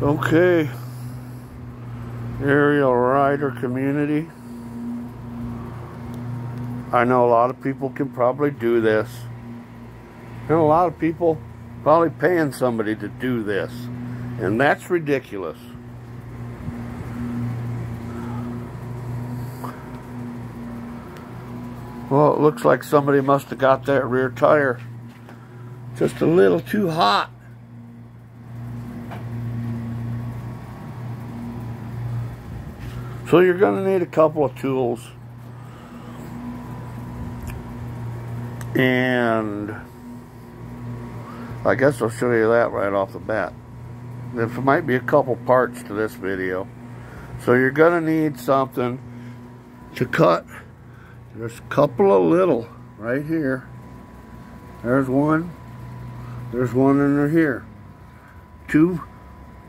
Okay, Ariel Rider community. I know a lot of people can probably do this. And a lot of people probably paying somebody to do this. And that's ridiculous. Well, it looks like somebody must have got that rear tire just a little too hot. So you're going to need a couple of tools. And I guess I'll show you that right off the bat. There might be a couple parts to this video. So you're going to need something to cut. There's a couple of little right here. There's one. There's one under here. 2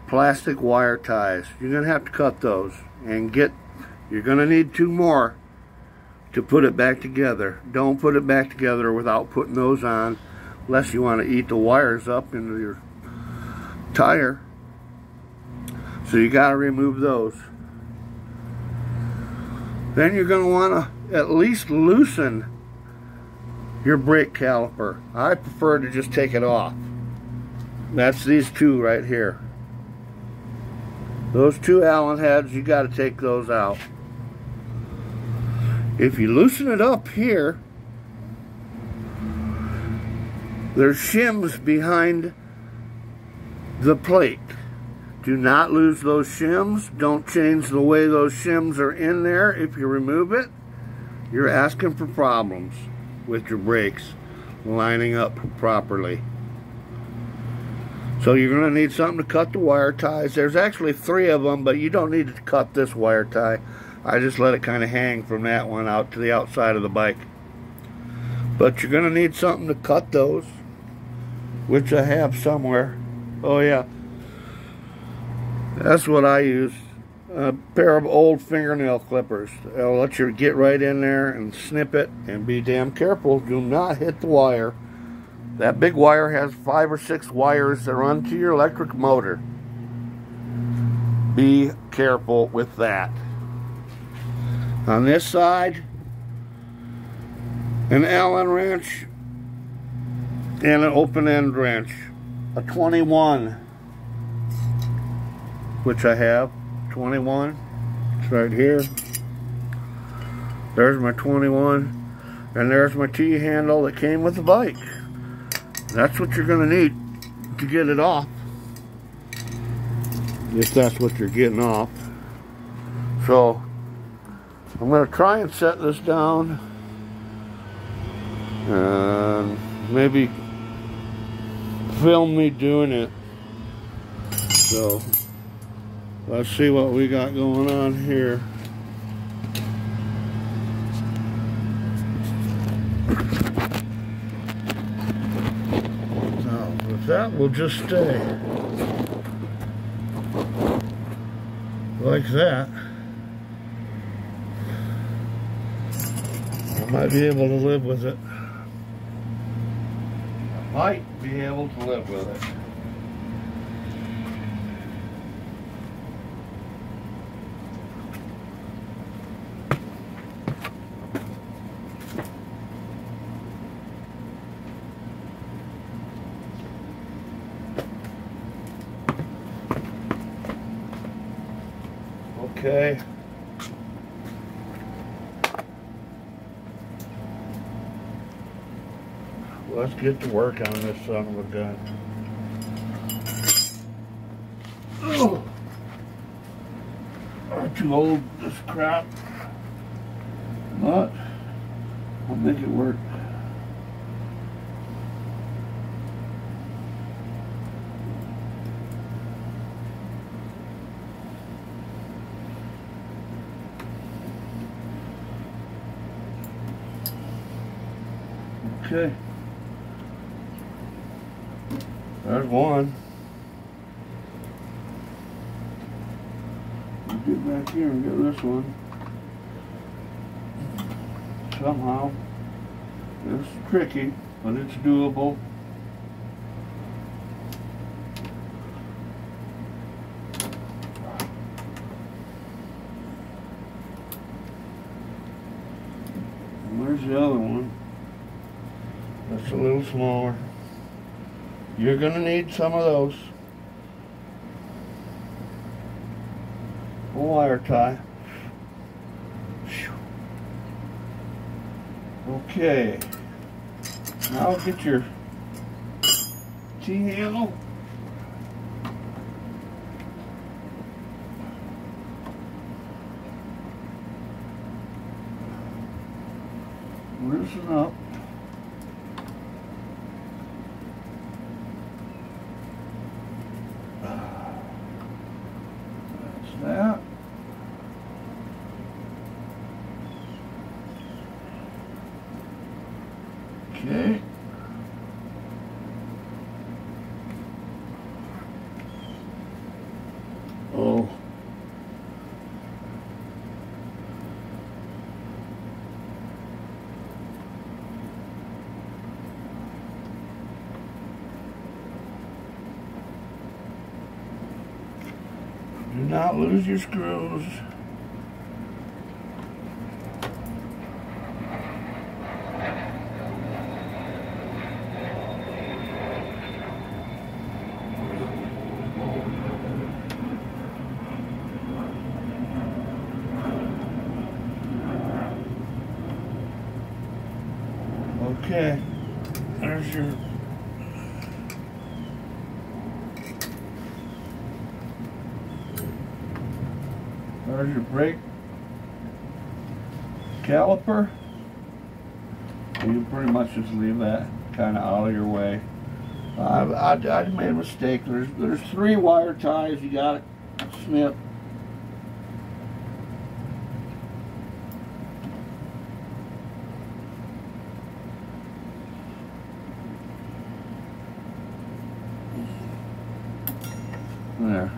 plastic wire ties. You're going to have to cut those. And you're going to need 2 more to put it back together. Don't put it back together without putting those on, unless you want to eat the wires up into your tire. So you got to remove those. Then you're going to want to at least loosen your brake caliper. I prefer to just take it off. That's these 2 right here. Those 2 Allen heads, you got to take those out. If you loosen it up here, there's shims behind the plate. Do not lose those shims. Don't change the way those shims are in there. If you remove it, you're asking for problems with your brakes lining up properly. So you're going to need something to cut the wire ties. There's actually 3 of them, but you don't need to cut this wire tie. I just let it kind of hang from that one out to the outside of the bike. But you're going to need something to cut those, which I have somewhere. Oh yeah, that's what I use. A pair of old fingernail clippers. They'll let you get right in there and snip it, and be damn careful. Do not hit the wire. That big wire has 5 or 6 wires that run to your electric motor. Be careful with that. On this side, an Allen wrench and an open end wrench. A 21, which I have. 21. It's right here. There's my 21. And there's my T-handle that came with the bike. That's what you're going to need to get it off. If that's what you're getting off. So, I'm going to try and set this down. And maybe film me doing it. So, let's see what we got going on here. That will just stay like that. I might be able to live with it. I might be able to live with it. Okay. Let's get to work on this son of a gun. Oh, I'm too old for this crap, but I'll make it work. Okay, there's one. I'll get back here and get this one. Somehow, it's tricky, but it's doable. the other one. That's a little smaller. You're going to need some of those. A wire tie. Okay. Now get your T-handle. Loosen up. That's that. Okay. Oh. Do not lose your screws. Okay, there's your brake caliper. You pretty much just leave that kind of out of your way. I made a mistake. There's 3 wire ties. You got it, snip. There.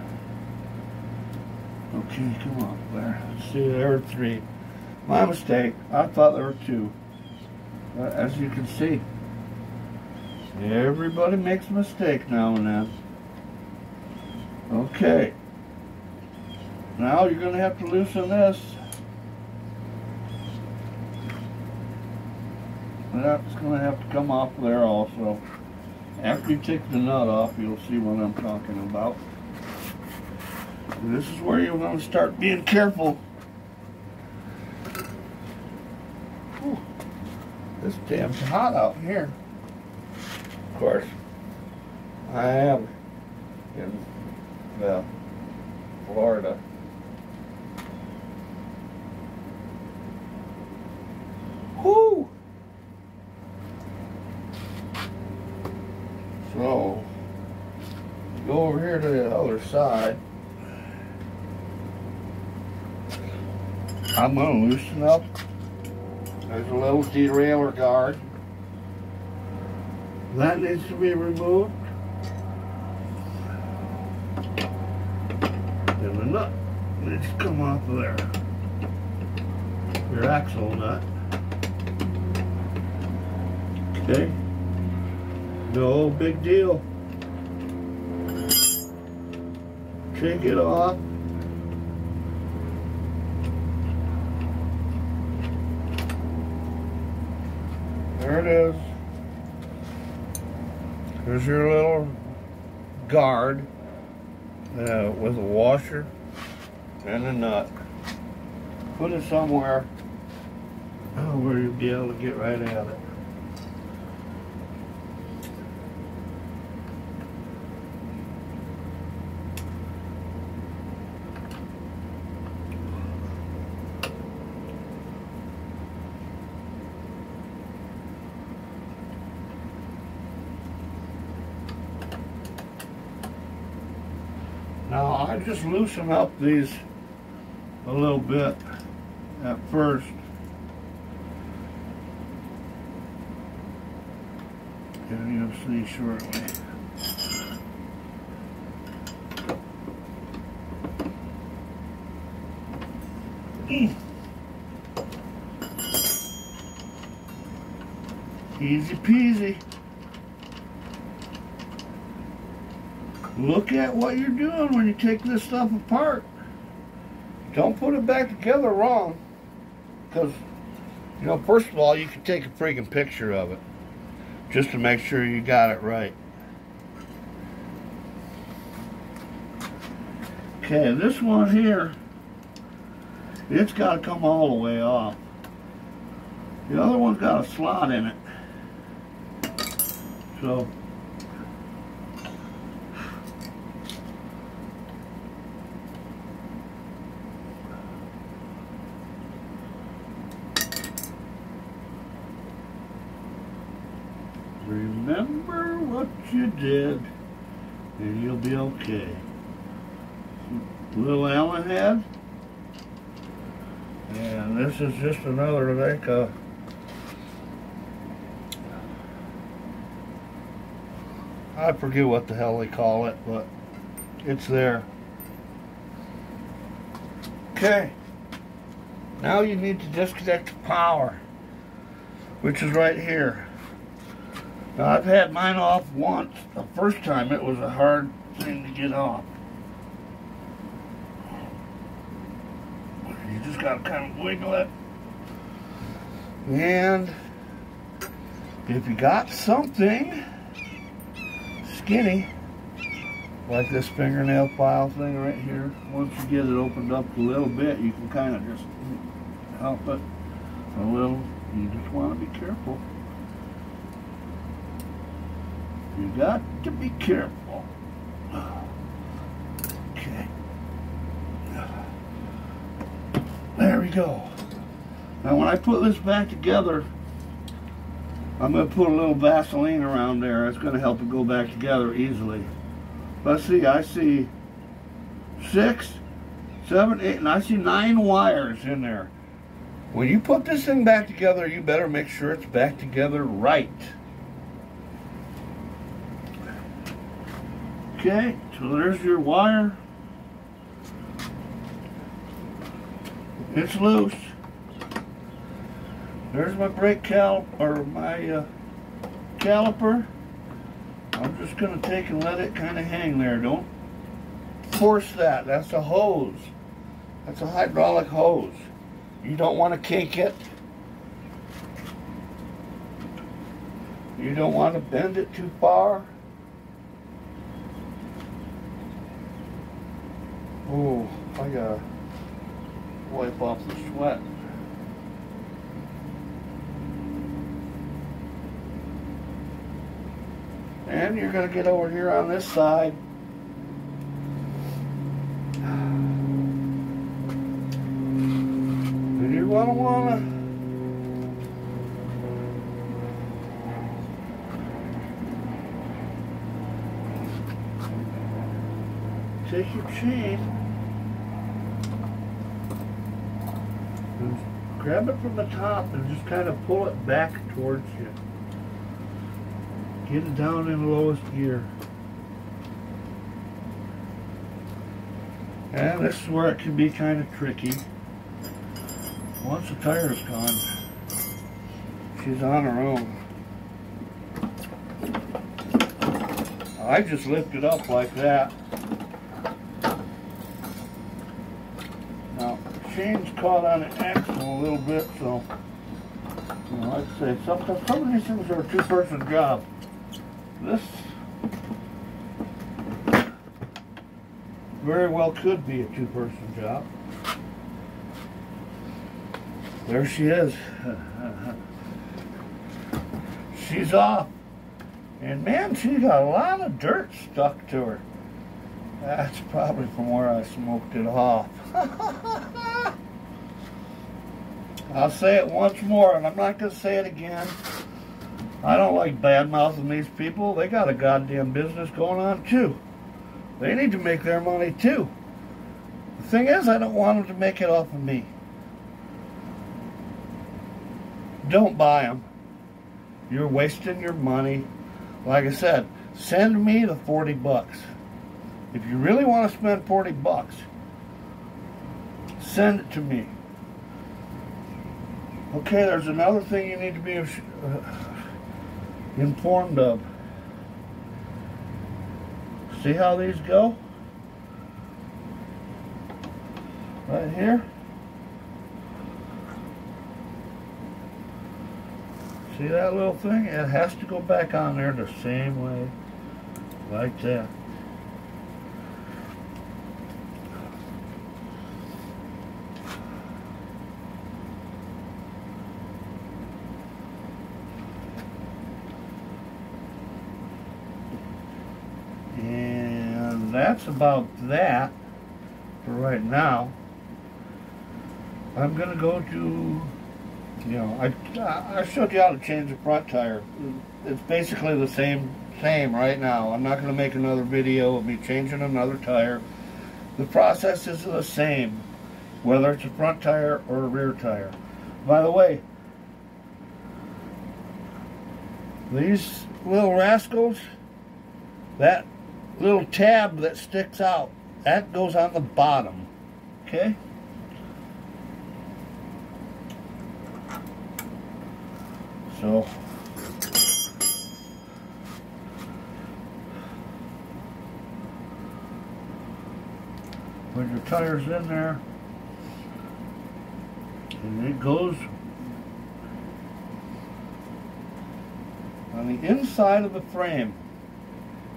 Okay, come on, there. Let's see, there were 3. My mistake. I thought there were 2. But as you can see, everybody makes a mistake now and then. Okay. Now you're going to have to loosen this. That's going to have to come off there also. After you take the nut off, you'll see what I'm talking about. This is where you're going to start being careful. Whew. This damn hot out here. Of course, I am in Florida. Whoo! So, go over here to the other side. I'm going to loosen up. There's a little derailleur guard. That needs to be removed. And the nut needs to come off of there. Your axle nut. Okay. No big deal. Take it off. There it is. There's your little guard with a washer and a nut. Put it somewhere where you'll be able to get right at it. Now I just loosen up these a little bit at first. And you'll see shortly. Easy peasy. Look at what you're doing when you take this stuff apart. Don't put it back together wrong, because You know, first of all, you can take a freaking picture of it just to make sure you got it right. Okay, this one here, it's got to come all the way off. The other one's got a slot in it. So, remember what you did, and you'll be okay. Little Allen head, and this is just another like I forget what the hell they call it, but it's there. Okay, now you need to disconnect the power, which is right here. Now I've had mine off once. The first time it was a hard thing to get off. You just gotta kind of wiggle it. And if you got something skinny, like this fingernail file thing right here, once you get it opened up a little bit, you can kind of just help it a little. You just want to be careful. You got to be careful. Okay. There we go. Now when I put this back together, I'm going to put a little Vaseline around there. It's going to help it go back together easily. Let's see, I see 6, 7, 8, and I see 9 wires in there. When you put this thing back together, you better make sure it's back together right. Okay, so there's your wire. It's loose. There's my brake caliper. I'm just going to take and let it kind of hang there. Don't force that. That's a hose. That's a hydraulic hose. You don't want to kink it. You don't want to bend it too far. Oh, I gotta wipe off the sweat. And you're going to get over here on this side. And you're going to want to take your chain and grab it from the top and just kind of pull it back towards you. Get it down in the lowest gear. And this is where it can be kind of tricky. Once the tire is gone, she's on her own. I just lift it up like that. Now, the chain's caught on the axle a little bit, so, you know, like I say, some of these things are a two-person job. This very well could be a two-person job. There she is. She's off. And man, she got a lot of dirt stuck to her. That's probably from where I smoked it off. I'll say it once more, and I'm not going to say it again. I don't like bad-mouthing these people. They got a goddamn business going on, too. They need to make their money, too. The thing is, I don't want them to make it off of me. Don't buy them. You're wasting your money. Like I said, send me the 40 bucks. If you really want to spend 40 bucks, send it to me. Okay, there's another thing you need to be informed of. See how these go? Right here. See that little thing? It has to go back on there the same way, like that. And that's about that for right now. I'm going to go to, you know, I showed you how to change the front tire. It's basically the same right now. I'm not going to make another video of me changing another tire. The process is the same, whether it's a front tire or a rear tire. By the way, these little rascals, that little tab that sticks out, that goes on the bottom, okay? So, put your tires in there, and it goes on the inside of the frame.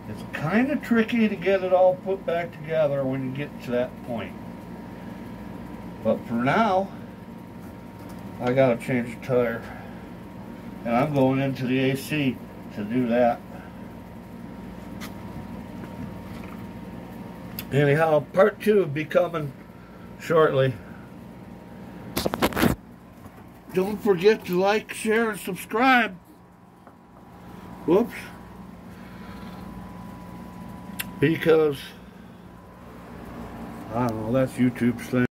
It's kind of tricky to get it all put back together when you get to that point. But for now, I gotta change the tire. And I'm going into the AC to do that. Anyhow, part 2 will be coming shortly. Don't forget to like, share, and subscribe. Whoops. Because, I don't know, that's YouTube's thing.